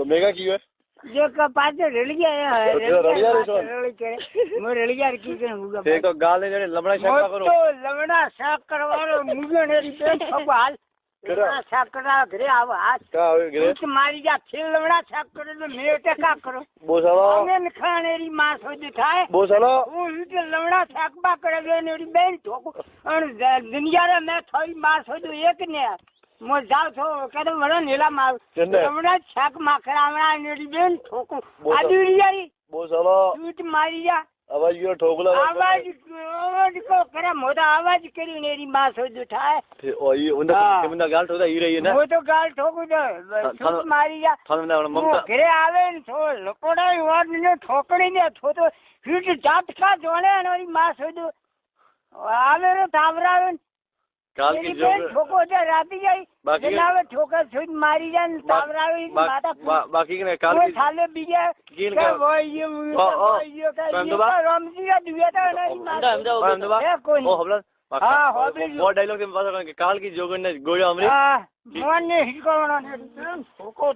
तो मेगा की है जो कपास रलिया है रलिया रे सोन रली के मो रलिया की के मुगा एक तो गाल ने लमड़ा शाक करो तो लमड़ा शाक करवारो मुगे ने री पेट खपाल लमड़ा शाक करा घरे आव हाथ का आवे घरे कुछ मारी जा खेल लमड़ा शाक करे तो मेरे ते का करो बो साला ने खाने री मास हो दिखाए बो साला वो इते लमड़ा शाक बा करे ने री बेन ठोको और दुनिया रे मैं थोड़ी मास हो तो एक ने मो जाओ छो कदम वड़ा नीला मार लमड़ा शाक माखरावड़ा ने री बेन ठोको आदुरी जाई बो साला झूठ मारी जा आवाज यो ठोकला आवाज को करे मोदा आवाज करी नेरी मास हो उठाए फिर ओ ये उनका गाल ठोका ही रही है ना वो तो गाल ठोकू दो झूठ मारी जा थाने ना ममता घरे आवे न तो लकोड़ा और ने ठोकड़ी ने थो तो फिर जात का जोड़े नोरी मास हो आवे रे तावरावे काल की जो ठोको जे राती जाई बाकी जनावे ठोकर छुट मारी जान तावरावे माता बाकी के काल वो की साले बीजे कील का का वो ये का रामजी का दुआ तो नहीं मार कोई ओ हमला हां होबे वो डायलॉग के बात काल की जोगन ने गोया हमरी हां मोन ने हिको ने ठोको